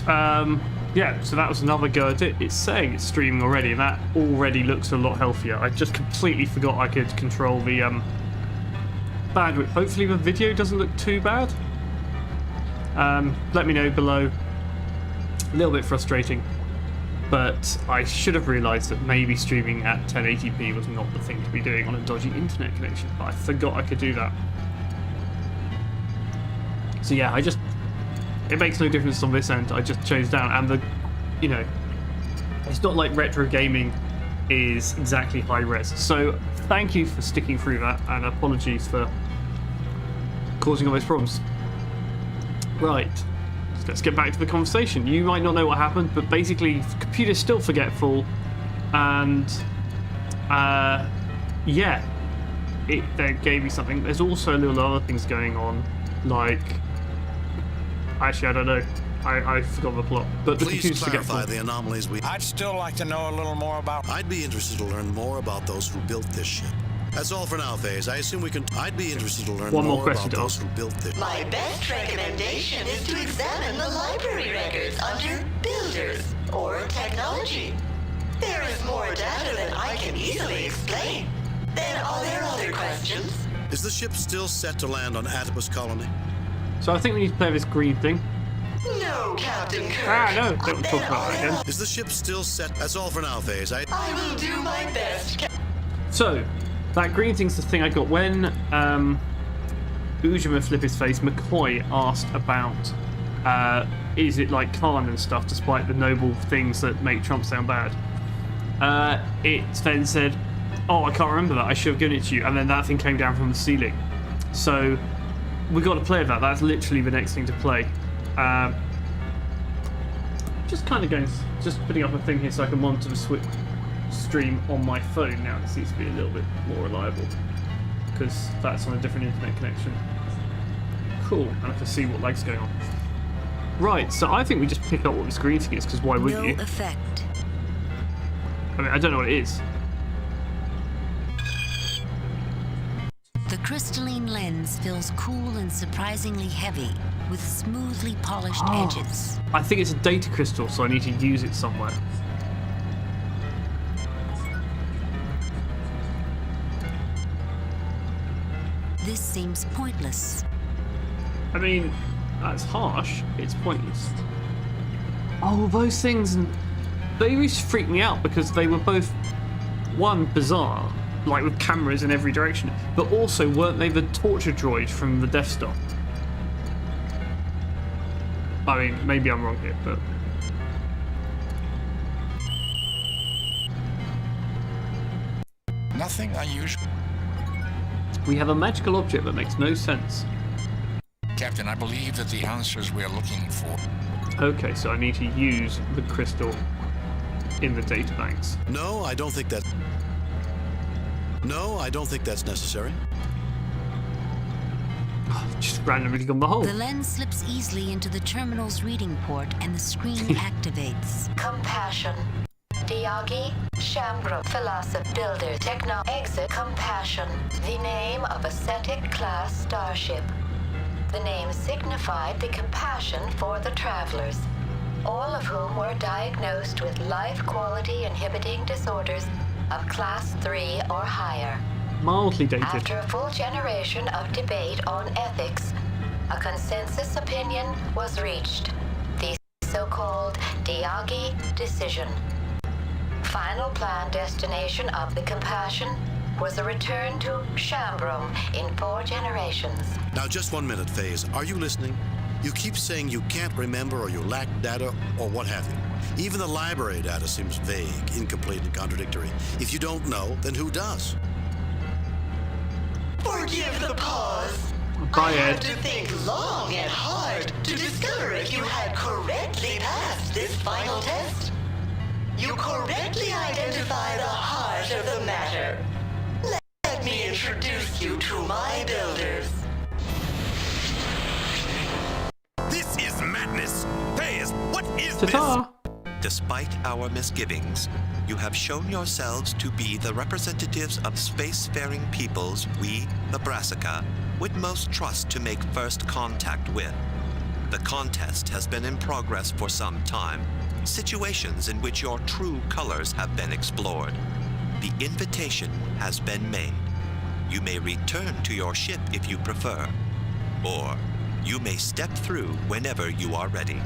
Right, yeah, so that was another go at it. It's saying it's streaming already, and that already looks a lot healthier. I just completely forgot I could control the bandwidth. Hopefully the video doesn't look too bad. Let me know below. A little bit frustrating, but I should have realised that maybe streaming at 1080p was not the thing to be doing on a dodgy internet connection, but I forgot I could do that. So yeah, it makes no difference on this end. I just chose down, and it's not like retro gaming is exactly high res. So thank you for sticking through that, and apologies for causing all those problems. Right, so let's get back to the conversation. You might not know what happened, but basically the computer's still forgetful, and yeah, they gave me something. There's also a little other things going on, like, actually I don't know, I forgot the plot, but the computer's forgetful. Please clarify the anomalies I'd still like to know a little more about... I'd be interested to learn more about those who built this ship. That's all for now, FaZe. I assume we can... I'd be interested to learn more about those who built this. My best recommendation is to examine the library records under Builders or Technology. There is more data than I can easily explain. Then are there other questions? Is the ship still set to land on Atipus Colony? So I think we need to play this green thing. No, Captain Kirk. No, don't talk about that again. Is the ship still set? That's all for now, FaZe. I will do my best. So, that green thing's the thing I got when Ujima flip his face. McCoy asked about is it like Khan and stuff, despite the noble things that make Trump sound bad. It then said, oh, I can't remember that, I should have given it to you, and then that thing came down from the ceiling. So we got to play that. That's literally the next thing to play. Just kind of just putting up a thing here so I can monitor the stream on my phone now. It seems to be a little bit more reliable because that's on a different internet connection. Cool, and I can see what lag's going on. Right, so I think we just pick up what this green thing is, because why wouldn't you? No effect. I mean, I don't know what it is. The crystalline lens feels cool and surprisingly heavy, with smoothly polished edges. I think it's a data crystal, so I need to use it somewhere. This seems pointless. I mean, that's harsh. It's pointless. Oh, those things, they used to freak me out because they were both, one, bizarre, like with cameras in every direction, but also weren't they the torture droid from the Death Star? I mean, maybe I'm wrong here, but... Nothing unusual. We have a magical object that makes no sense. Captain, I believe that the answers we are looking for... Okay, so I need to use the crystal in the databanks. No, I don't think that... No, I don't think that's necessary. Just randomly gone the hole. The lens slips easily into the terminal's reading port and the screen activates. Compassion. Diagi, Shambro, Philosopher, Builder, Techno, Exit, Compassion. The name of a Cetic class starship. The name signified the compassion for the travelers, all of whom were diagnosed with life quality inhibiting disorders of class 3 or higher. Mildly dated. After a full generation of debate on ethics, a consensus opinion was reached. The so-called Diagi decision. Final planned destination of the Compassion was a return to Shambrum in 4 generations. Now, just 1 minute, FaZe. Are you listening? You keep saying you can't remember or you lack data or what have you. Even the library data seems vague, incomplete, and contradictory. If you don't know, then who does? Forgive the pause. Bye, I had Ed. to think long and hard to discover if you had correctly passed this final test. You correctly identify the heart of the matter. Let me introduce you to my builders. This is madness! FaZe, what is Ta-ta! Despite our misgivings, you have shown yourselves to be the representatives of spacefaring peoples we, the Brassica, would most trust to make first contact with. The contest has been in progress for some time. Situations in which your true colors have been explored. The invitation has been made. You may return to your ship if you prefer, or you may step through whenever you are ready.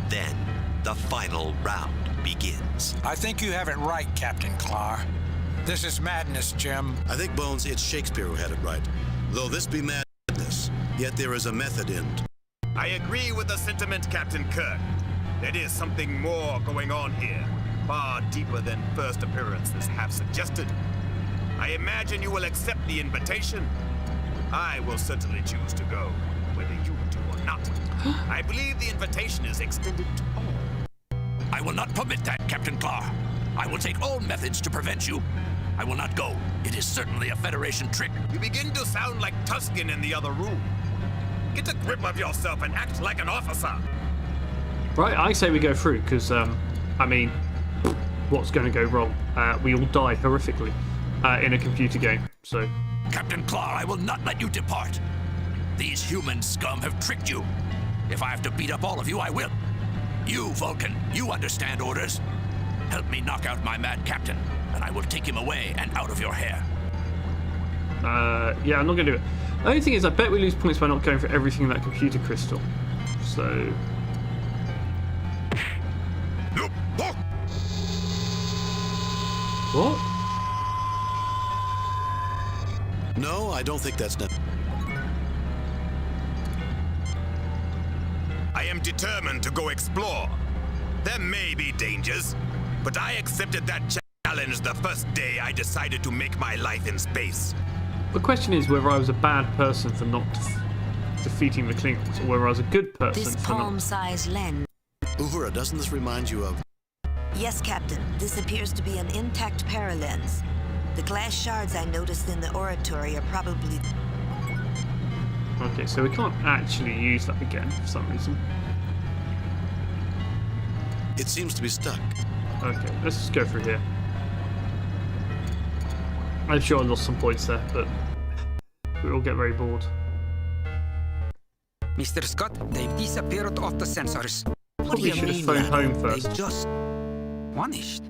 Then, the final round begins. I think you have it right, Captain Clar. This is madness, Jim. I think, Bones, it's Shakespeare who had it right. Though this be madness, yet there is a method in it. I agree with the sentiment, Captain Kirk. There is something more going on here, far deeper than first appearances have suggested. I imagine you will accept the invitation. I will certainly choose to go, whether you do or not. I believe the invitation is extended to all. I will not permit that, Captain Clar. I will take all methods to prevent you. I will not go. It is certainly a Federation trick. You begin to sound like Tuscan in the other room. Get a grip of yourself and act like an officer. Right, I say we go through, because, I mean, what's going to go wrong? We all die horrifically in a computer game, so... Captain Clar, I will not let you depart. These human scum have tricked you. If I have to beat up all of you, I will. You, Vulcan, you understand orders. Help me knock out my mad captain, and I will take him away and out of your hair. Yeah, I'm not going to do it. The only thing is, I bet we lose points by not going for everything in that computer crystal. So... What? No, I don't think that's necessary. I am determined to go explore. There may be dangers, but I accepted that challenge the first day I decided to make my life in space. The question is whether I was a bad person for not defeating the Klingons, or whether I was a good person This for not... palm-sized lens. Uhura, doesn't this remind you of... Yes, Captain. This appears to be an intact paralens. The glass shards I noticed in the oratory are probably... Okay, so we can't actually use that again for some reason. It seems to be stuck. Okay, let's just go through here. I'm sure I lost some points there, but we all get very bored. Mr. Scott, they've disappeared off the sensors. Probably should have phoned home first. They just vanished.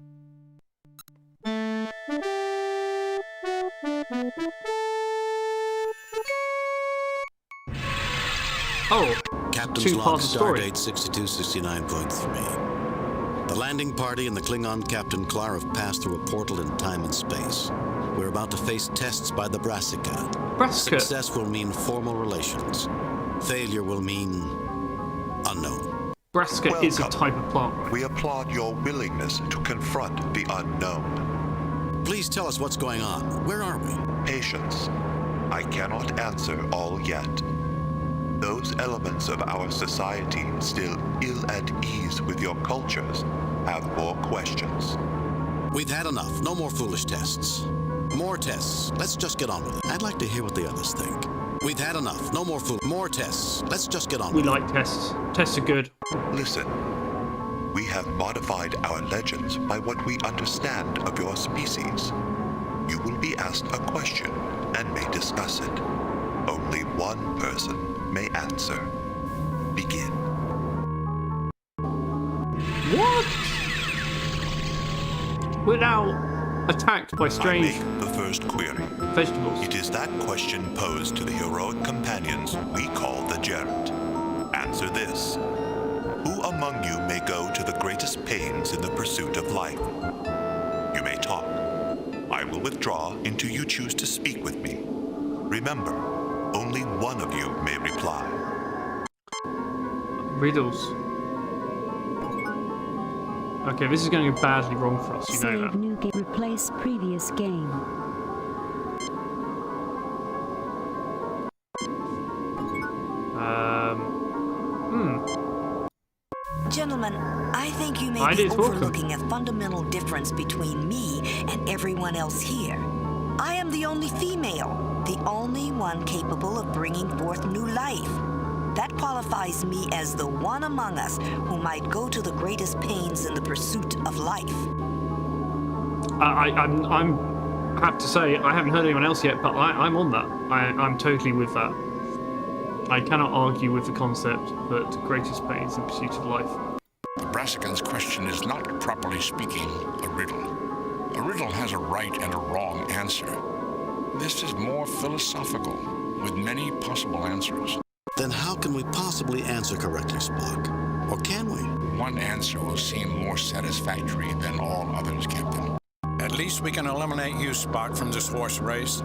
Oh, Captain's two log, parts of story. Stardate 6269.3. The landing party and the Klingon Captain Clar have passed through a portal in time and space. We're about to face tests by the Brassica. Brassica. Success will mean formal relations. Failure will mean unknown. Brassica is a type of plant, right? We applaud your willingness to confront the unknown. Please tell us what's going on. Where are we? Patience. I cannot answer all yet. Those elements of our society still ill at ease with your cultures have more questions. We've had enough. No more foolish tests. More tests. Let's just get on with it. I'd like to hear what the others think. We've had enough. No more more tests. Let's just get on We with like tests. Tests are good. Listen. We have modified our legends by what we understand of your species. You will be asked a question and may discuss it. Only one person may answer. Begin. What? We're now attacked by strange I make the first query. vegetables. It is that question posed to the heroic companions we call the Gerent. Answer this. Who among you may go to the greatest pains in the pursuit of life? You may talk. I will withdraw until you choose to speak with me. Remember, only one of you may reply. Riddles. Okay, this is going to go badly wrong for us, you know Save that. new game. Replace previous game. Gentlemen, I think you may be Ideas welcome. overlooking a fundamental difference between me and everyone else here. I am the only female, the only one capable of bringing forth new life. That qualifies me as the one among us who might go to the greatest pains in the pursuit of life. I have to say, I haven't heard anyone else yet, but I'm on that. I'm totally with that. I cannot argue with the concept that greatest pain is in pursuit of life. The Brassican's question is not, properly speaking, a riddle. A riddle has a right and a wrong answer. This is more philosophical, with many possible answers. Then how can we possibly answer correctly, Spock? Or can we? One answer will seem more satisfactory than all others, Captain. At least we can eliminate you, Spock, from this horse race.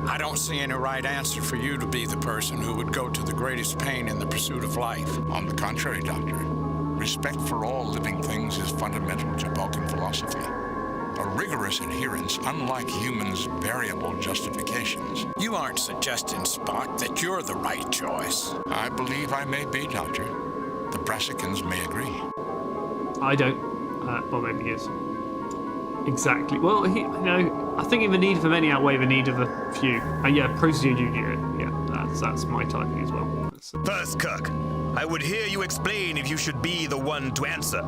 I don't see any right answer for you to be the person who would go to the greatest pain in the pursuit of life. On the contrary, Doctor, respect for all living things is fundamental to Vulcan philosophy. A rigorous adherence, unlike humans' variable justifications. You aren't suggesting, Spock, that you're the right choice. I believe I may be, Doctor. The Brassicans may agree. I don't. Well, maybe he is. Exactly. Well, I think the need of the many outweigh the need of the few. And yeah, procedure junior. Yeah, that's my typing as well. First, Kirk, I would hear you explain if you should be the one to answer.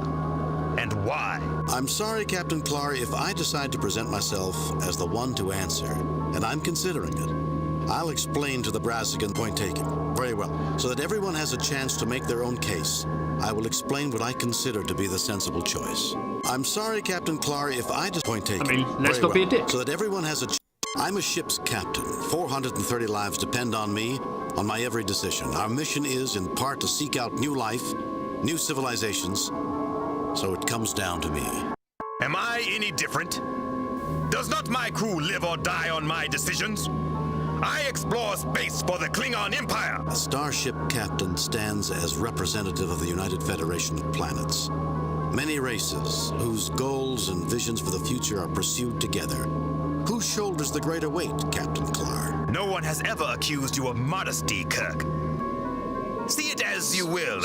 And why? I'm sorry, Captain Clark, if I decide to present myself as the one to answer, and I'm considering it. I'll explain to the Brassican. Point taken. Very well. So that everyone has a chance to make their own case, I will explain what I consider to be the sensible choice. I'm sorry, Captain Clark, if I just... Point taken. I mean, let's not be a dick. So that everyone has a... I'm a ship's captain. 430 lives depend on me, on my every decision. Our mission is, in part, to seek out new life, new civilizations. So it comes down to me. Am I any different? Does not my crew live or die on my decisions? I explore space for the Klingon Empire. A starship captain stands as representative of the United Federation of Planets. Many races whose goals and visions for the future are pursued together. Who shoulders the greater weight, Captain Clark? No one has ever accused you of modesty, Kirk. See it as you will.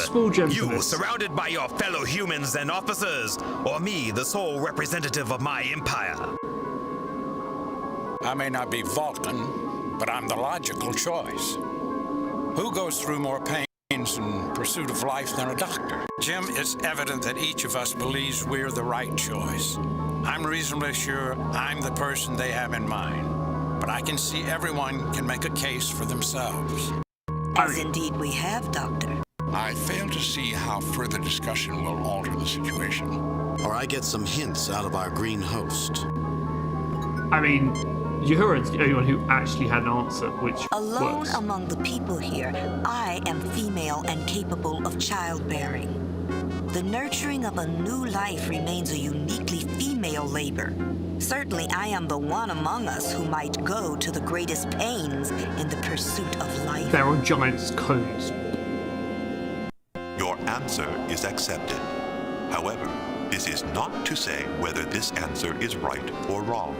You, surrounded by your fellow humans and officers, or me, the sole representative of my empire. I may not be Vulcan, but I'm the logical choice. Who goes through more pains in pursuit of life than a doctor? Jim, it's evident that each of us believes we're the right choice. I'm reasonably sure I'm the person they have in mind, but I can see everyone can make a case for themselves. As indeed we have, Doctor. I fail to see how further discussion will alter the situation. Or I get some hints out of our green host. I mean, Uhura's the only one who actually had an answer, which Alone works. among the people here, I am female and capable of childbearing. The nurturing of a new life remains a uniquely female labor. Certainly, I am the one among us who might go to the greatest pains in the pursuit of life. There are giant cones. Your answer is accepted. However, this is not to say whether this answer is right or wrong.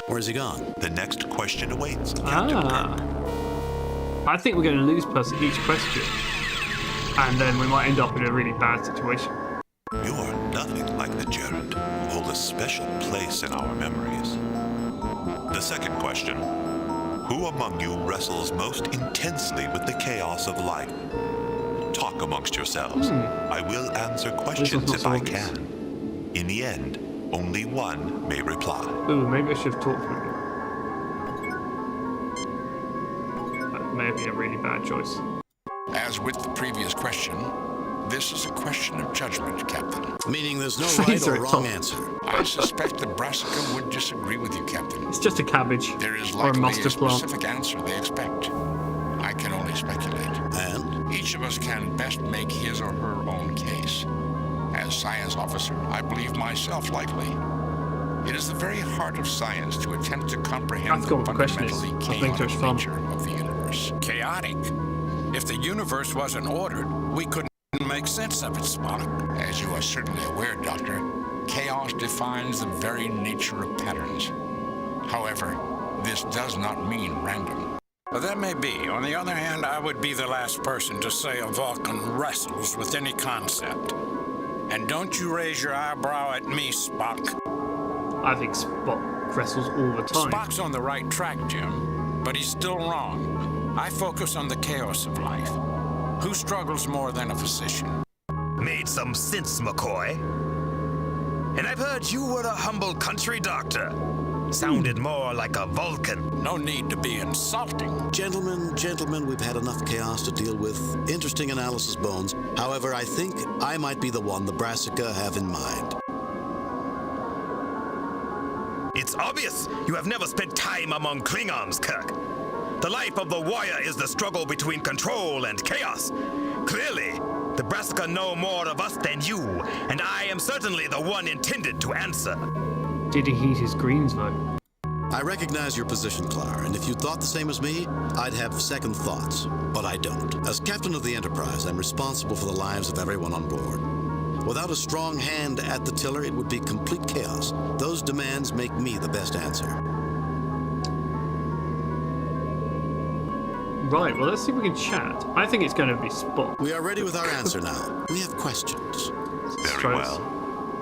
Where's he gone? The next question awaits, Captain Kirk. I think we're going to lose each question. And then we might end up in a really bad situation. You are nothing like the Gerund, who hold a special place in our memories. The second question. Who among you wrestles most intensely with the chaos of life? Talk amongst yourselves. I will answer questions if I can. In the end, only one may reply. Ooh, maybe I should have talked to him. That may have been a really bad choice. As with the previous question, this is a question of judgment, Captain. Meaning there's no right or wrong answer. I suspect the Brassica would disagree with you, Captain. It's just a cabbage. There is or a likely mustard a plant. specific answer they expect. I can only speculate. And? Each of us can best make his or her own case. As science officer, I believe myself likely. It is the very heart of science to attempt to comprehend the fundamentally chaotic nature of the universe. Chaotic? If the universe wasn't ordered, we couldn't make sense of it, Spock. As you are certainly aware, Doctor, chaos defines the very nature of patterns. However, this does not mean random. Well, that may be. On the other hand, I would be the last person to say a Vulcan wrestles with any concept. And don't you raise your eyebrow at me, Spock. I think Spock wrestles all the time. Spock's on the right track, Jim, but he's still wrong. I focus on the chaos of life. Who struggles more than a physician? Made some sense, McCoy. And I've heard you were a humble country doctor. Sounded more like a Vulcan. No need to be insulting. Gentlemen, we've had enough chaos to deal with. Interesting analysis, Bones. However, I think I might be the one the Brassica have in mind. It's obvious you have never spent time among Klingons, Kirk. The life of the warrior is the struggle between control and chaos. Clearly, the Brassica know more of us than you, and I am certainly the one intended to answer. Did he heat his greens, though? I recognize your position, Clar, and if you thought the same as me, I'd have second thoughts. But I don't. As captain of the Enterprise, I'm responsible for the lives of everyone on board. Without a strong hand at the tiller, it would be complete chaos. Those demands make me the best answer. Right, well, let's see if we can chat. I think it's going to be Spock. We are ready with our answer now. We have questions. Very well.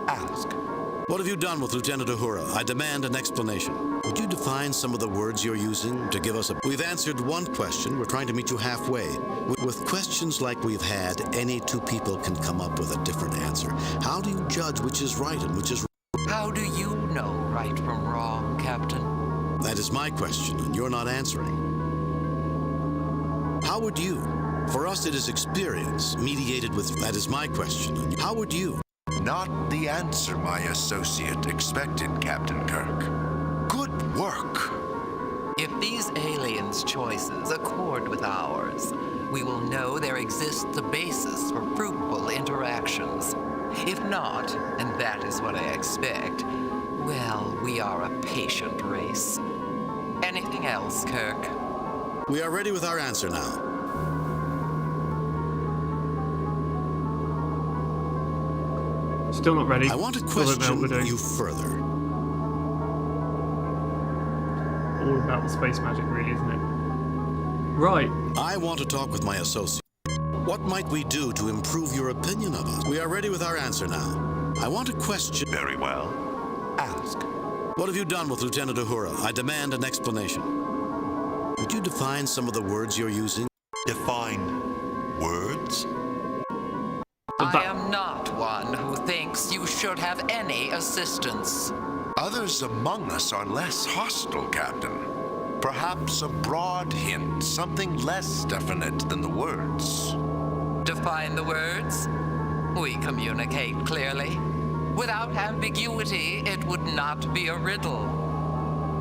Ask. What have you done with Lieutenant Uhura? I demand an explanation. Would you define some of the words you're using to give us a... We've answered one question. We're trying to meet you halfway. With questions like we've had, any two people can come up with a different answer. How do you judge which is right and which is wrong? How do you know right from wrong, Captain? That is my question, and you're not answering. How would you? For us, it is experience, mediated with... That is my question. How would you? Not the answer my associate expected, Captain Kirk. Good work. If these aliens' choices accord with ours, we will know there exists a basis for fruitful interactions. If not, and that is what I expect, well, we are a patient race. Anything else, Kirk? We are ready with our answer now. Still not ready. I want to question you further. All about the space magic, really, isn't it? Right. I want to talk with my associate. What might we do to improve your opinion of us? We are ready with our answer now. I want to question... Very well. Ask. What have you done with Lieutenant Uhura? I demand an explanation. Would you define some of the words you're using? Define words? I am not one who thinks you should have any assistance. Others among us are less hostile, Captain. Perhaps a broad hint, something less definite than the words. Define the words? We communicate clearly. Without ambiguity, it would not be a riddle.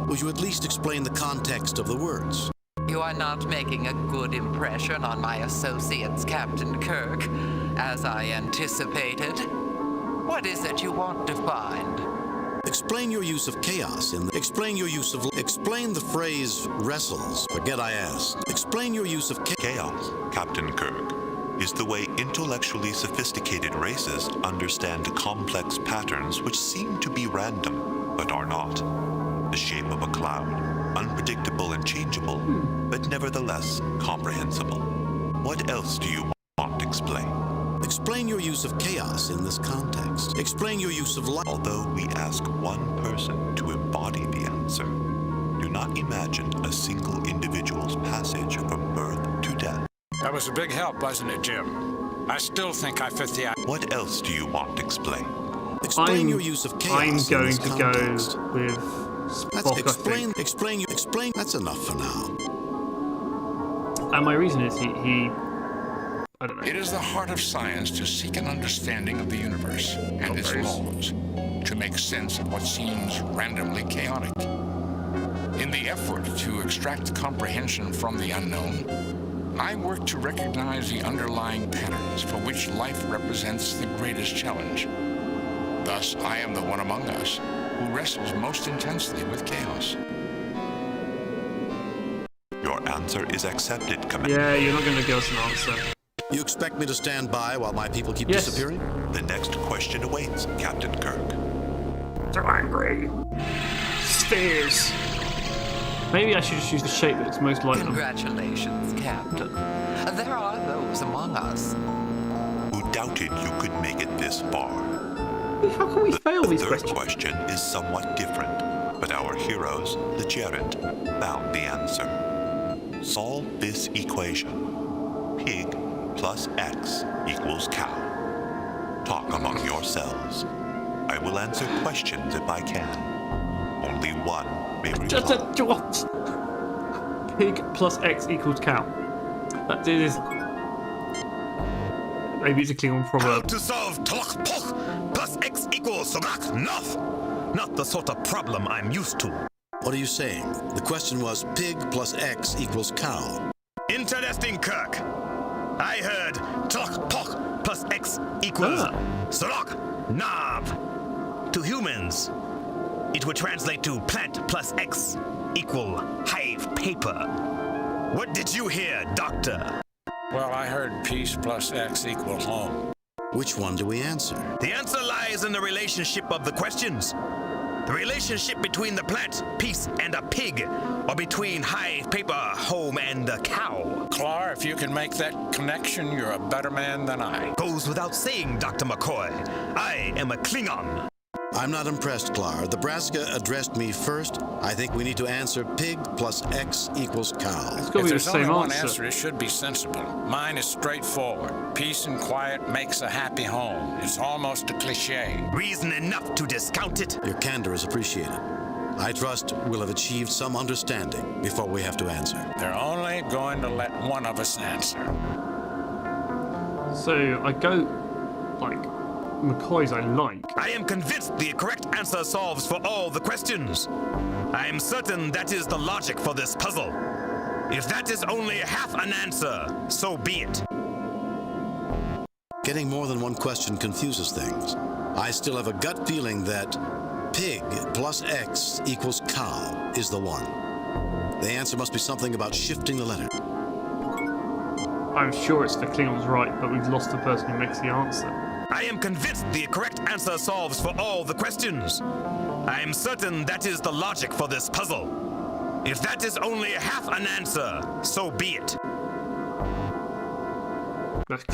Would you at least explain the context of the words? You are not making a good impression on my associates, Captain Kirk, as I anticipated. What is it you want defined? Explain your use of chaos in the... Explain your use of... Explain the phrase wrestles. Forget I asked. Explain your use of chaos, Captain Kirk, is the way intellectually sophisticated races understand complex patterns which seem to be random, but are not. The shape of a cloud, unpredictable and changeable, but nevertheless comprehensible. What else do you want to explain? Explain your use of chaos in this context. Explain your use of light. Although we ask one person to embody the answer, do not imagine a single individual's passage from birth to death. That was a big help, wasn't it, Jim? I still think I fit the... What else do you want to explain? Explain your use of chaos. I'm going to go with Spock, explain. That's enough for now. And my reason is he I don't know. It is the heart of science to seek an understanding of the universe and its laws, to make sense of what seems randomly chaotic. In the effort to extract comprehension from the unknown, I work to recognize the underlying patterns for which life represents the greatest challenge. Thus, I am the one among us who wrestles most intensely with chaos. Your answer is accepted, Commander. Yeah, you're not going to give us an answer. You expect me to stand by while my people keep disappearing? The next question awaits, Captain Kirk. So angry. Spheres. Maybe I should just use the shape that's most like them. Congratulations, Captain. There are those among us who doubted you could make it this far. How can we fail these questions? The third question is somewhat different, but our heroes, the Gerent, found the answer. Solve this equation. Pig plus X equals cow. Talk among yourselves. I will answer questions if I can. only one may reply. Just a what? Pig plus X equals cow. That is. Maybe it's a Klingon proverb. How to solve Tlok Pok plus X equals Sogak Noth? Not the sort of problem I'm used to. What are you saying? The question was pig plus X equals cow. Interesting, Kirk. I heard Tlok Pok plus X equals Sorok Nav. To humans, it would translate to plant plus X equal hive paper. What did you hear, Doctor? Well, I heard peace plus X equal home. Which one do we answer? The answer lies in the relationship of the questions. The relationship between the plant, peace, and a pig, or between hive, paper, home, and a cow. Clar, if you can make that connection, you're a better man than I. Goes without saying, Dr. McCoy. I am a Klingon. I'm not impressed, Clar. The Brassica addressed me first. I think we need to answer pig plus X equals cow. It's got to be the There's only same one answer. answer, it should be sensible. Mine is straightforward. Peace and quiet makes a happy home. It's almost a cliche. Reason enough to discount it. Your candor is appreciated. I trust we'll have achieved some understanding before we have to answer. They're only going to let one of us answer. So I go, like, McCoy's I like. I am convinced the correct answer solves for all the questions. I am certain that is the logic for this puzzle. If that is only half an answer, so be it. Getting more than one question confuses things. I still have a gut feeling that pig plus X equals cow is the one. The answer must be something about shifting the letter. I'm sure it's the Klingons right, but we've lost the person who makes the answer. I am convinced the correct answer solves for all the questions. I am certain that is the logic for this puzzle. If that is only half an answer, so be it.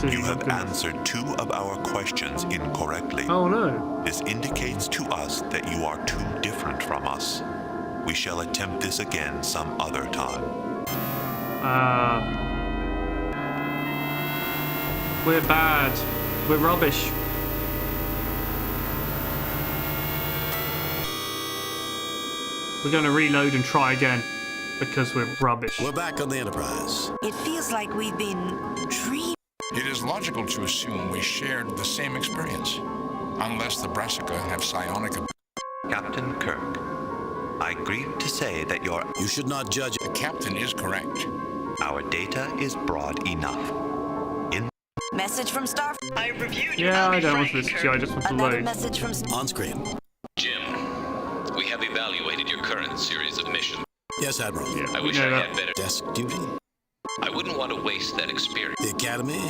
You have answered 2 of our questions incorrectly. Oh no. This indicates to us that you are too different from us. We shall attempt this again some other time. We're bad. We're rubbish. We're going to reload and try again because we're rubbish. We're back on the Enterprise. It feels like we've been dreaming. It is logical to assume we shared the same experience, unless the Brassica have psionic. Captain Kirk, I grieve to say that You should not judge. The captain is correct. Our data is broad enough. Message from Star. I reviewed your Yeah, I don't want to listen to you. I just want to Another load. message from On screen. Jim, we have evaluated your current series of missions. Yes, Admiral. Yeah, I wish I had better. Desk duty. I wouldn't want to waste that experience. The Academy.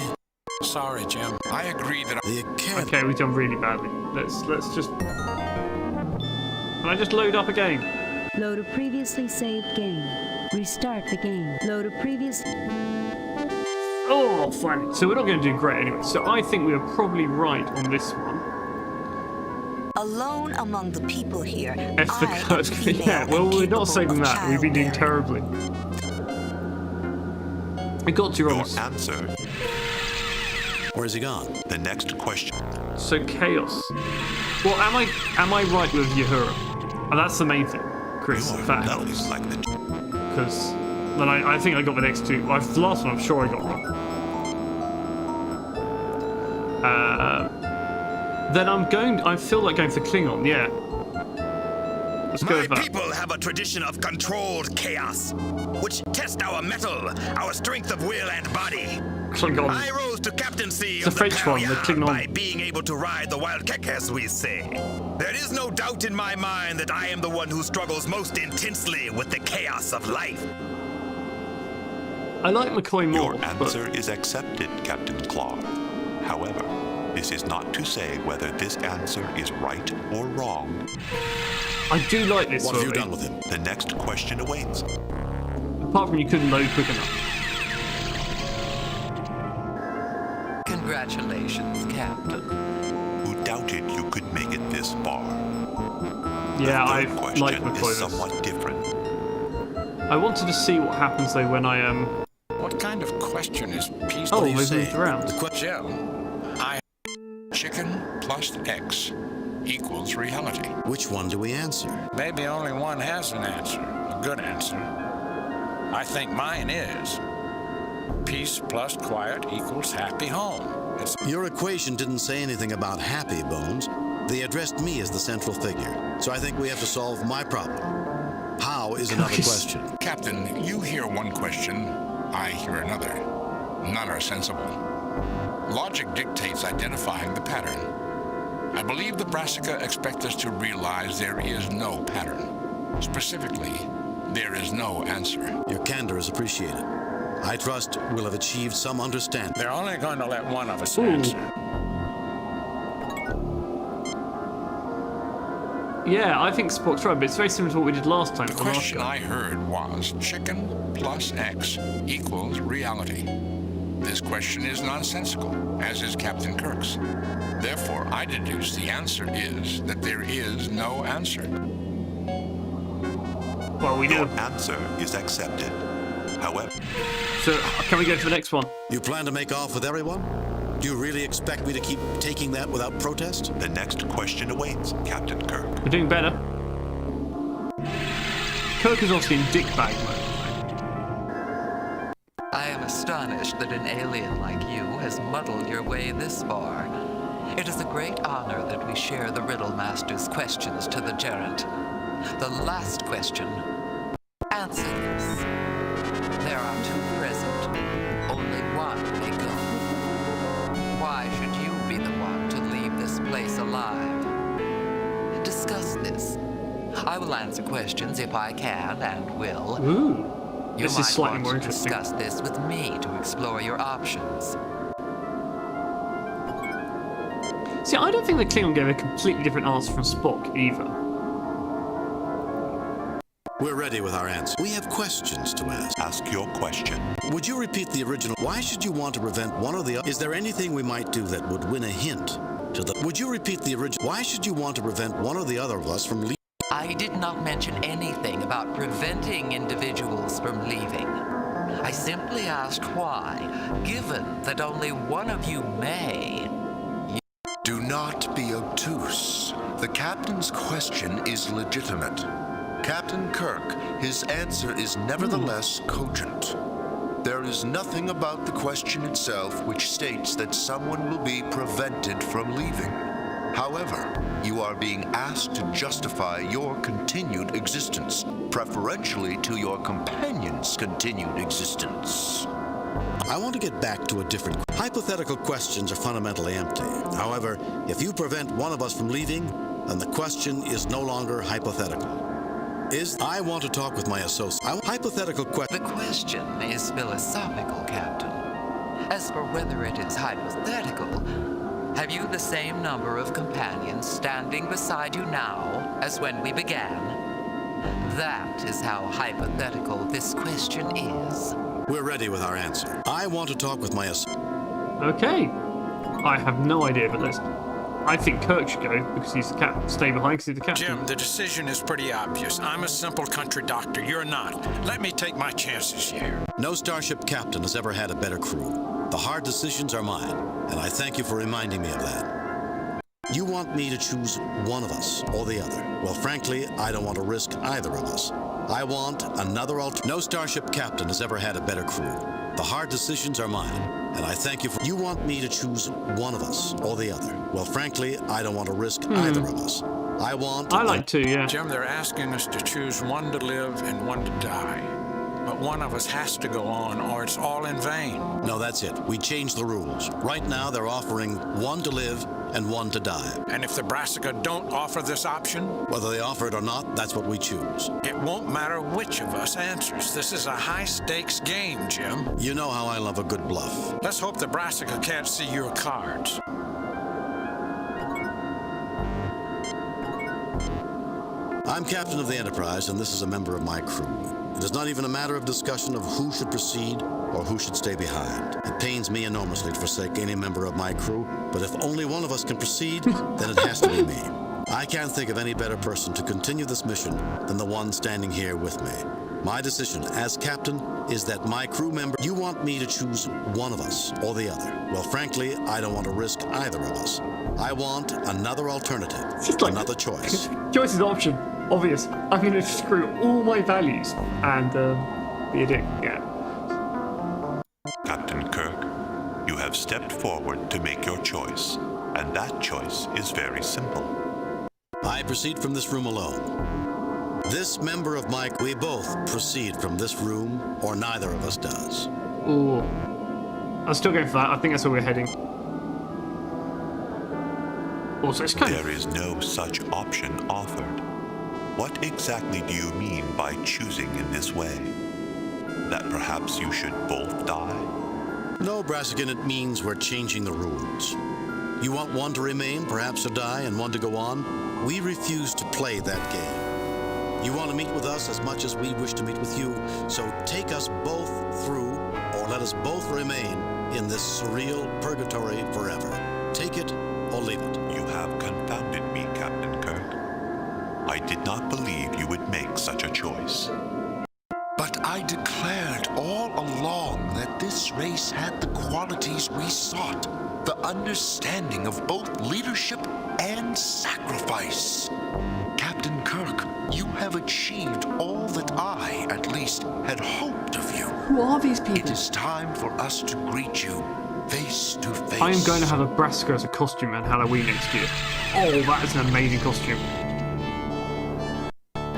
Sorry, Jim. I agree that The Academy. Okay, we've done really badly. Let's just. Can I just load up a game? Load a previously saved game. Restart the game. Load a previous... Oh, fine. So we're not going to do great anyway. So I think we were probably right on this one. Alone among the people here. F the code. Yeah, well, we're not saying that. We've been doing terribly. We got to Your honest. answer. Where's he gone? The next question. So chaos. Well, am I right with Uhura? And that's the main thing, Chris. You If are that nothing helps. like the Because then I think I got the next 2. Well, the last one I'm sure I got wrong. Then I feel like going for Klingon, yeah. Let's go My with that. people have a tradition of controlled chaos, which test our mettle, our strength of will and body. Klingon. I rose to captaincy It's a of the French one, the Pariah Klingon. by being able to ride the wild kek, as we say. There is no doubt in my mind that I am the one who struggles most intensely with the chaos of life. I like McCoy more. Your answer is accepted, Captain Claw. However, this is not to say whether this answer is right or wrong. I do like this What one. have you done with him? The next question awaits. Apart from you couldn't load quick enough. Congratulations, Captain. Who doubted you could make it this far? Yeah, the I third like question McCoy. is somewhat different. I wanted to see what happens though when I What kind of question is peace? Oh, they've moved around. Jim, I chicken plus X equals reality. Which one do we answer? Maybe only one has an answer, a good answer. I think mine is. Peace plus quiet equals happy home. Your equation didn't say anything about happy, Bones. They addressed me as the central figure. So I think we have to solve my problem. How is another question. Captain, you hear one question, I hear another. None are sensible. Logic dictates identifying the pattern. I believe the Brassica expect us to realize there is no pattern. Specifically, there is no answer. Your candor is appreciated. I trust we'll have achieved some understanding. They're only going to let one of us answer. Yeah, I think Spock's right, but it's very similar to what we did last time. The question I heard was chicken plus X equals reality. This question is nonsensical, as is Captain Kirk's. Therefore, I deduce the answer is that there is no answer. Well, we Your know. answer is accepted. However... So, can we go to the next one? You plan to make off with everyone? Do you really expect me to keep taking that without protest? The next question awaits, Captain Kirk. We're doing better. Kirk is obviously in dickbag mode. I am astonished that an alien like you has muddled your way this far. It is a great honor that we share the Riddle Master's questions to the Gerent. The last question. Answer this. There are two present. Only one may go. Why should you be the one to leave this place alive? Discuss this. I will answer questions if I can and will. Ooh. You This might is slightly want more to interesting. discuss this with me to explore your options. See, I don't think the Klingon gave a completely different answer from Spock either. We're ready with our answer. We have questions to ask. Ask your question. Would you repeat the original? Why should you want to prevent one or the other? Is there anything we might do that would win a hint to the... Would you repeat the original? Why should you want to prevent one or the other of us from leaving? I did not mention anything about preventing individuals from leaving. I simply asked why, given that only one of you may. Do not be obtuse. The captain's question is legitimate. Captain Kirk, his answer is nevertheless cogent. There is nothing about the question itself which states that someone will be prevented from leaving. However, you are being asked to justify your continued existence, preferentially to your companion's continued existence. I want to get back to a different... Hypothetical questions are fundamentally empty. However, if you prevent one of us from leaving, then the question is no longer hypothetical. I want to talk with my associate. Hypothetical question. The question is philosophical, Captain. As for whether it is hypothetical, have you the same number of companions standing beside you now as when we began? That is how hypothetical this question is. We're ready with our answer. I want to talk with my Okay. I have no idea, but I think Kirk should go because he's the captain. Stay behind because he's the captain. Jim, the decision is pretty obvious. I'm a simple country doctor. You're not. Let me take my chances here. No starship captain has ever had a better crew. The hard decisions are mine, and I thank you for reminding me of that. You want me to choose one of us or the other. Well, frankly, I don't want to risk either of us. I want another No starship captain has ever had a better crew. The hard decisions are mine, and I thank you for... You want me to choose one of us or the other. Well, frankly, I don't want to risk either of us. I like to, yeah. Jim, they're asking us to choose one to live and one to die. But one of us has to go on, or it's all in vain. No, that's it. We changed the rules. Right now, they're offering one to live and one to die. And if the Brassica don't offer this option? Whether they offer it or not, that's what we choose. It won't matter which of us answers. This is a high-stakes game, Jim. You know how I love a good bluff. Let's hope the Brassica can't see your cards. I'm captain of the Enterprise, and this is a member of my crew. It is not even a matter of discussion of who should proceed or who should stay behind. It pains me enormously to forsake any member of my crew, but if only one of us can proceed, then it has to be me. I can't think of any better person to continue this mission than the one standing here with me. My decision as captain is that my crew member, you want me to choose one of us or the other. Well, frankly, I don't want to risk either of us. I want another alternative, like, another choice. Choice is option. Obvious. I'm going to screw all my values and be a dick. Yeah. Captain Kirk, you have stepped forward to make your choice, and that choice is very simple. I proceed from this room alone. This member of my... We both proceed from this room, or neither of us does. Ooh. I'm still going for that. I think that's where we're heading. Also, it's kind There is no such option offered. What exactly do you mean by choosing in this way? That perhaps you should both die? No, Brassican, it means we're changing the rules. You want one to remain, perhaps to die, and one to go on? We refuse to play that game. You want to meet with us as much as we wish to meet with you, so take us both through, or let us both remain in this surreal purgatory forever. Take it or leave it. You have confounded me, Captain Kirk. I did not believe you would make such a choice. But I declared all along that this race had the qualities we sought, the understanding of both leadership and sacrifice. Captain Kirk, you have achieved all that I, at least, had hoped of you. Who are these people? It is time for us to greet you face to face. I am going to have a Brassica as a costume on Halloween next year. Oh, that is an amazing costume.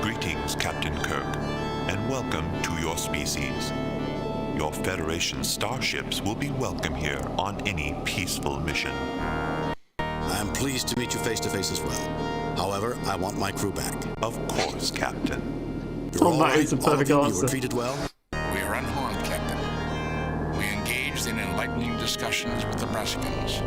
Greetings, Captain Kirk, and welcome to your species. Your Federation starships will be welcome here on any peaceful mission. I am pleased to meet you face to face as well. However, I want my crew back. Of course, Captain. You're all right, all of you, you were treated well? We are unharmed, Captain. We engaged in enlightening discussions with the Brassicans.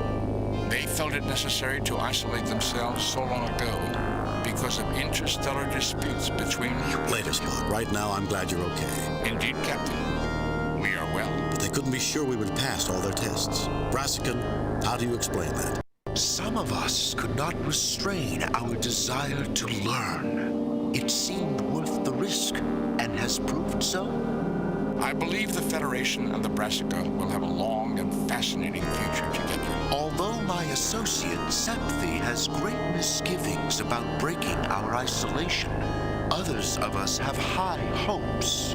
They felt it necessary to isolate themselves so long ago because of interstellar disputes between... Later, Spot. Right now, I'm glad you're okay. Indeed, Captain. We are well. But they couldn't be sure we would pass all their tests. Brassican, how do you explain that? Some of us could not restrain our desire to learn. It seemed worth the risk, and has proved so. I believe the Federation and the Brassica will have a long and fascinating future together. Although my associate, Septhi, has great misgivings about breaking our isolation, others of us have high hopes.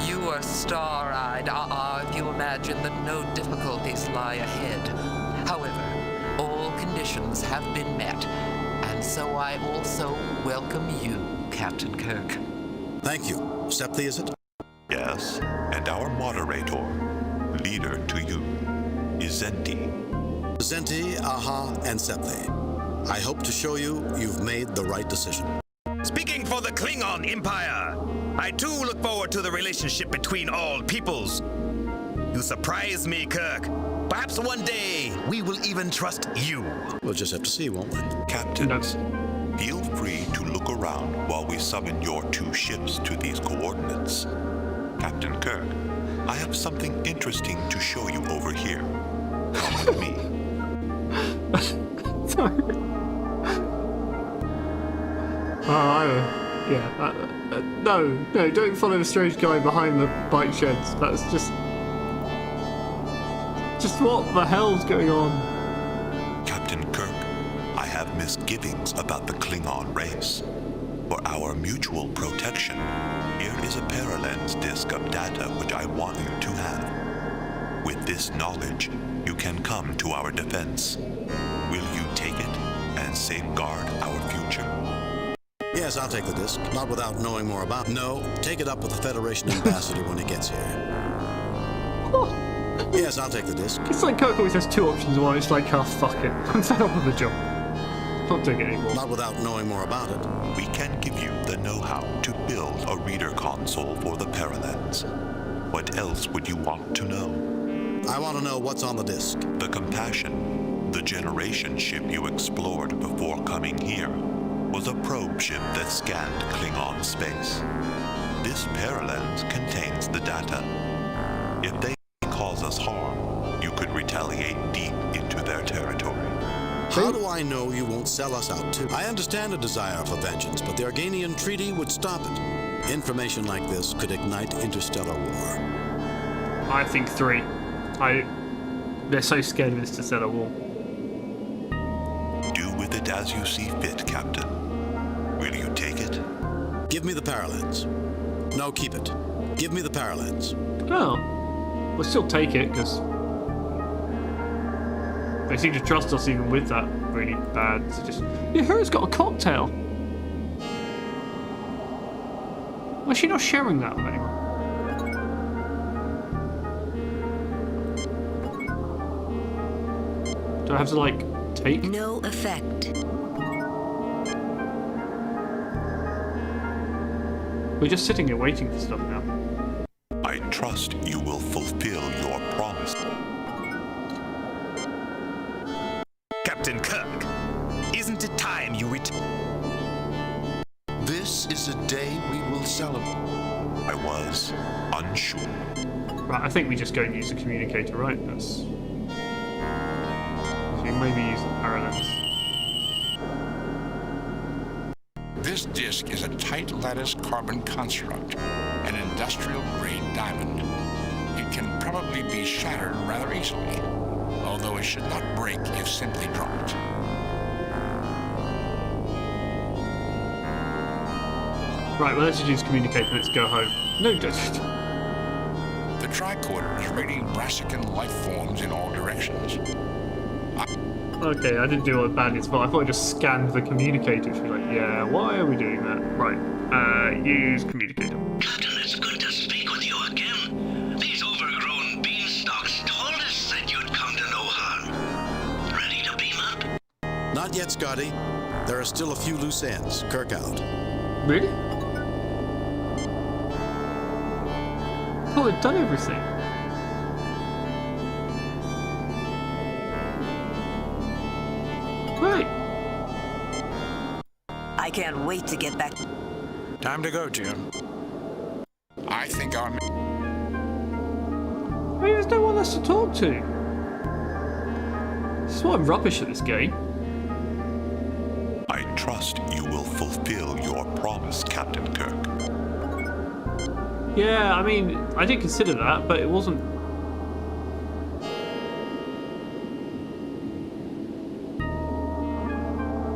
You are star-eyed, if you imagine that no difficulties lie ahead. However, all conditions have been met, and so I also welcome you, Captain Kirk. Thank you. Septhi, is it? Yes, and our moderator, leader to you, is Zenti. Zenti, Aha, and Septhi. I hope to show you you've made the right decision. Speaking for the Klingon Empire, I too look forward to the relationship between all peoples. You surprise me, Kirk. Perhaps one day we will even trust you. We'll just have to see, won't we? Captains, feel free to look around while we summon your two ships to these coordinates. Captain Kirk, I have something interesting to show you over here. Come with me. Sorry. No, don't follow the strange guy behind the bike sheds. That's just what the hell's going on? Captain Kirk, I have misgivings about the Klingon race. For our mutual protection, here is a Paralens disk of data which I want you to have. With this knowledge, you can come to our defense. Will you take it and safeguard our future? Yes, I'll take the disc. Not without knowing more about it. No, take it up with the Federation ambassador when he gets here. Yes, I'll take the disc. It's like Kirk always has two options. One, it's like, oh, fuck it. I'm fed up with the job. Not doing it anymore. Not without knowing more about it. We can give you the know-how to build a reader console for the Paralens. What else would you want to know? I want to know what's on the disc. The Compassion, the generation ship you explored before coming here, was a probe ship that scanned Klingon space. This Paralens contains the data. If they cause us harm, you could retaliate deep into their territory. How do I know you won't sell us out too? I understand a desire for vengeance, but the Organian Treaty would stop it. Information like this could ignite interstellar war. I think 3. They're so scared of interstellar war. Do with it as you see fit, Captain. Will you take it? Give me the Paralens. No, keep it. Give me the Paralens. Oh. We'll still take it, because they seem to trust us even with that really bad suggestion. Yeah, Hera's got a cocktail. Why is she not sharing that with anyone? Do I have to, like, take? No effect. We're just sitting here waiting for stuff now. I trust you will fulfill your promise. Captain Kirk, isn't it time you return? This is a day we will celebrate. I was unsure. Right, I think we just go and use the communicator, right? That's... We maybe use the Paralens. This disk is a tight lattice carbon construct, an industrial-grade diamond. It can probably be shattered rather easily, although it should not break if simply dropped. Right, well, let's just use communicator. Let's go home. No, just... The tricorder is radiating brassican life forms in all directions. Okay, I didn't do all the bandits, but I thought I just scanned the communicator. She's like, yeah, why are we doing that? Right, use communicator. Captain, it's good to speak with you again. These overgrown beanstalks told us that you'd come to no harm. Ready to beam up? Not yet, Scotty. There are still a few loose ends. Kirk out. Really? I thought we'd done everything. Right. I can't wait to get back. Time to go, Jim. I think our... I mean, there's no one else to talk to. This is why I'm rubbish at this game. I trust you will fulfill your promise, Captain Kirk. Yeah, I mean, I did consider that, but it wasn't...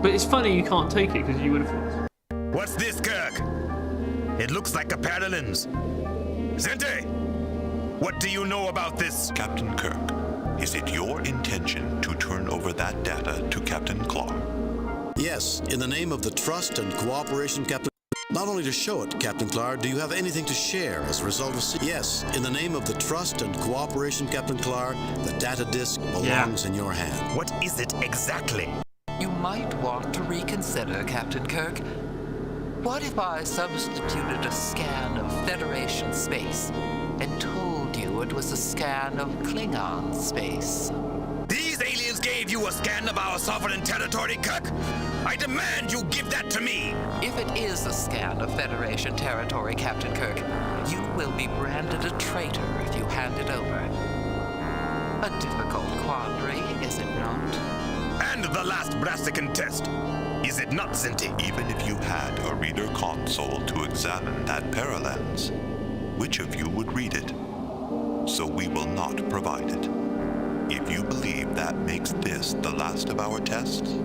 But it's funny you can't take it, because you would have... What's this, Kirk? It looks like a Paralens. Zente, what do you know about this? Captain Kirk, is it your intention to turn over that data to Captain Clark? Yes, in the name of the trust and cooperation, Captain. Not only to show it, Captain Clark, do you have anything to share as a result of... Yes, in the name of the trust and cooperation, Captain Clark, the data disk belongs in your hand. What is it exactly? You might want to reconsider, Captain Kirk. What if I substituted a scan of Federation space and told you it was a scan of Klingon space? These aliens gave you a scan of our sovereign territory, Kirk. I demand you give that to me. If it is a scan of Federation territory, Captain Kirk, you will be branded a traitor if you hand it over. A difficult quandary, is it not? And the last Brassican test. Is it not, Zente? Even if you had a reader console to examine that Paralens, which of you would read it? So we will not provide it. If you believe that makes this the last of our tests,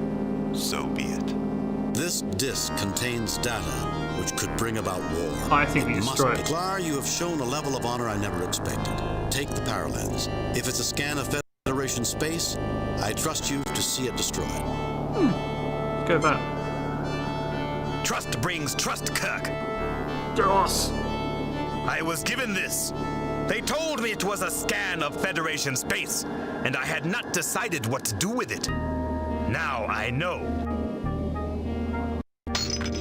so be it. This disk contains data which could bring about war. I think we destroy it. Clar, you have shown a level of honor I never expected. Take the Paralens. If it's a scan of Federation space, I trust you to see it destroyed. Let's go back. Trust brings trust, Kirk. Joss. I was given this. They told me it was a scan of Federation space, and I had not decided what to do with it. Now I know.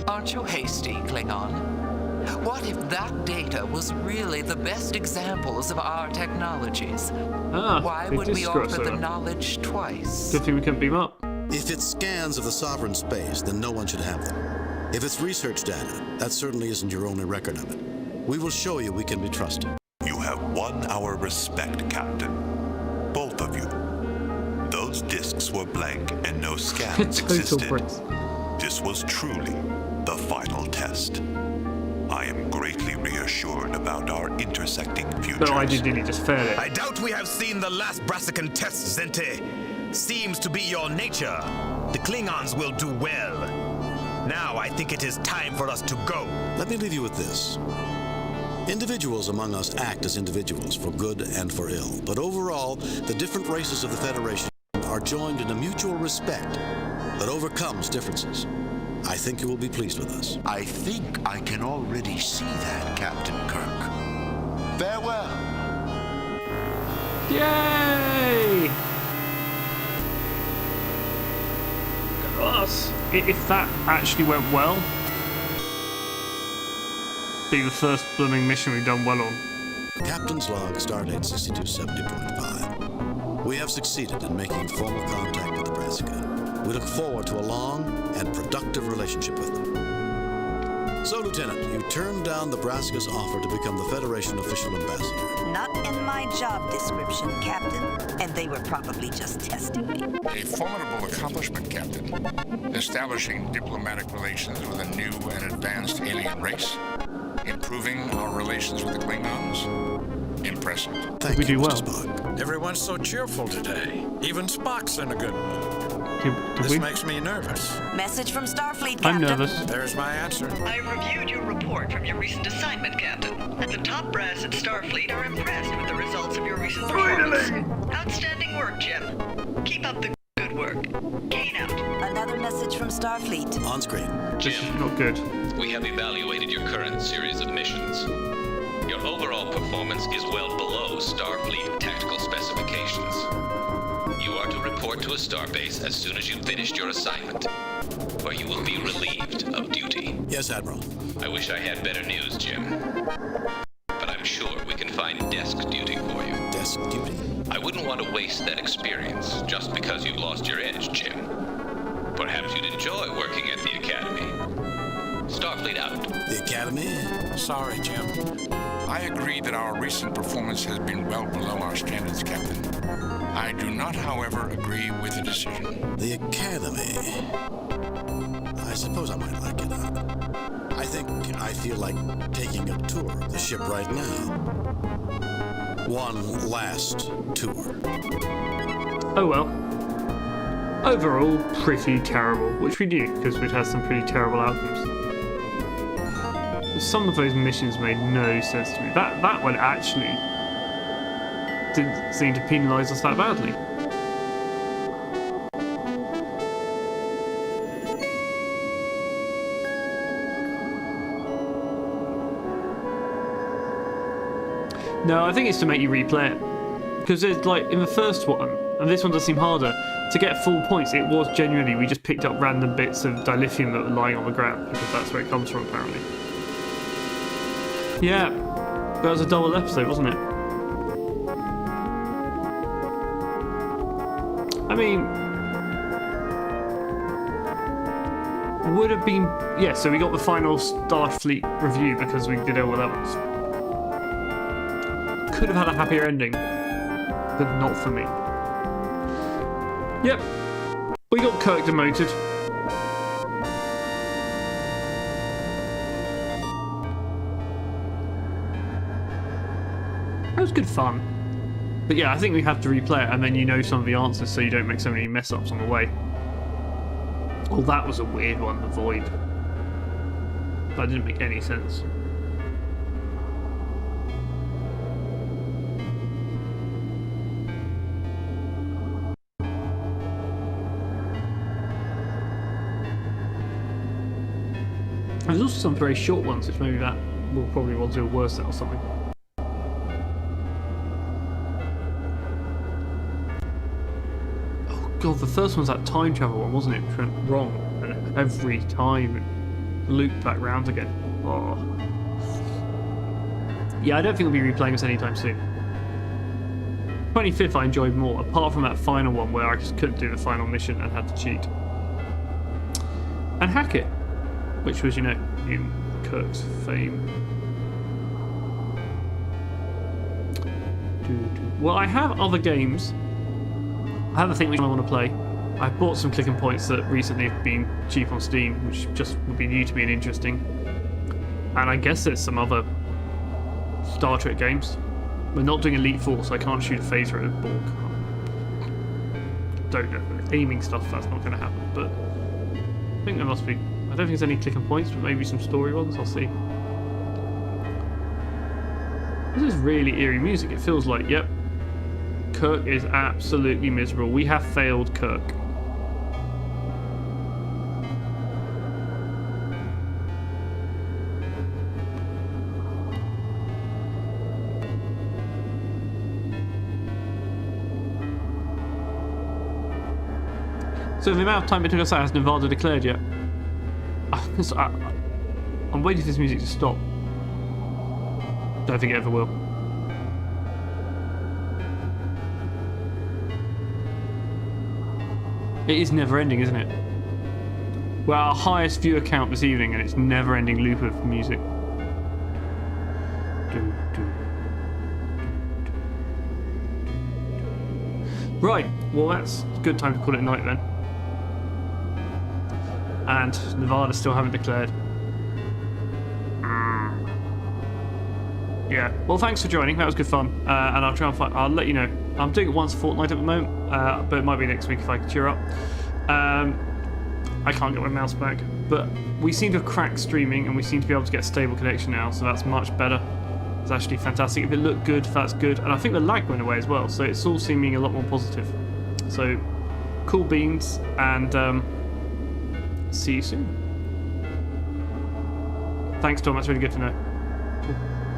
Aren't you hasty, Klingon? What if that data was really the best examples of our technologies? Why would we offer the knowledge twice? Good thing we couldn't beam up. If it's scans of the sovereign space, then no one should have them. If it's research data, that certainly isn't your only record of it. We will show you we can be trusted. You have won our respect, Captain. Both of you. Those discs were blank and no scans existed. This was truly the final test. I am reassured about our intersecting futures. No, I did nearly just fail it. I doubt we have seen the last Brassican test, Zente. Seems to be your nature. The Klingons will do well. Now I think it is time for us to go. Let me leave you with this. Individuals among us act as individuals, for good and for ill. But overall, the different races of the Federation are joined in a mutual respect that overcomes differences. I think you will be pleased with us. I think I can already see that, Captain Kirk. Farewell. Yay! Us. If that actually went well, be the first blooming mission we've done well on. Captain's log, Stardate 6270.5. We have succeeded in making formal contact with the Brassica. We look forward to a long and productive relationship with them. So, Lieutenant, you turned down the Brassica's offer to become the Federation official ambassador. Not in my job description, Captain. And they were probably just testing me. A formidable accomplishment, Captain. Establishing diplomatic relations with a new and advanced alien race. Improving our relations with the Klingons. Impressive. Thank we you, do well. Spock. Everyone's so cheerful today. Even Spock's in a good mood. This makes me nervous. Message from Starfleet, Captain. I'm nervous. There's my answer. I reviewed your report from your recent assignment, Captain. And the top brass at Starfleet are impressed with the results of your recent performance. Outstanding work, Jim. Keep up the good work. Kane out. Another message from Starfleet. On screen. This is not good. We have evaluated your current series of missions. Your overall performance is well below Starfleet tactical specifications. You are to report to a starbase as soon as you've finished your assignment, where you will be relieved of duty. Yes, Admiral. I wish I had better news, Jim. But I'm sure we can find desk duty for you. Desk duty? I wouldn't want to waste that experience just because you've lost your edge, Jim. Perhaps you'd enjoy working at the Academy. Starfleet out. The Academy? Sorry, Jim. I agree that our recent performance has been well below our standards, Captain. I do not, however, agree with the decision. The Academy. I suppose I might like it. I feel like taking a tour of the ship right now. One last tour. Oh well. Overall, pretty terrible, which we knew because we'd had some pretty terrible outcomes. Some of those missions made no sense to me. That one actually didn't seem to penalise us that badly. No, I think it's to make you replay it. Because it's like in the first one, and this one does seem harder, to get full points, it was genuinely, we just picked up random bits of dilithium that were lying on the ground, because that's where it comes from, apparently. Yeah, that was a double episode, wasn't it? I mean, would have been, yeah, so we got the final Starfleet review because we did all levels. Could have had a happier ending, but not for me. Yep, we got Kirk demoted. That was good fun. But yeah, I think we have to replay it and then you know some of the answers so you don't make so many mess ups on the way. Oh, that was a weird one, the void. That didn't make any sense. There's also some very short ones, which maybe that will probably want to do a worse set or something. Oh god, the first one's that time travel one, wasn't it? It went wrong, and every time it looped back round again. Oh. Yeah, I don't think we'll be replaying this anytime soon. 25th I enjoyed more, apart from that final one where I just couldn't do the final mission and had to cheat. And hack it. Which was, you know, in Kirk's fame. Well, I have other games. I have a thing which I want to play. I bought some Click and Points that recently have been cheap on Steam, which just would be new to me and interesting. And I guess there's some other Star Trek games. We're not doing Elite Four, so I can't shoot a phaser at a Borg. Don't know. Aiming stuff, that's not going to happen. But I think there must be. I don't think there's any click and points, but maybe some story ones. I'll see. This is really eerie music. It feels like, yep, Kirk is absolutely miserable. We have failed Kirk. So the amount of time it took us out, has Nevada declared yet? I'm waiting for this music to stop. Don't think it ever will. It is never ending, isn't it? We're our highest viewer count this evening, and it's never ending loop of music. Right, well that's a good time to call it a night then. And Nevada still haven't declared. Yeah. Well, thanks for joining. That was good fun. And I'll try and find. I'll let you know. I'm doing it once a fortnight at the moment, but it might be next week if I can cheer up. I can't get my mouse back, but we seem to have cracked streaming, and we seem to be able to get a stable connection now. So that's much better. It's actually fantastic. If it looked good, that's good. And I think the lag went away as well. So it's all seeming a lot more positive. So cool beans, and see you soon. Thanks, Tom. That's really good to know. Cool.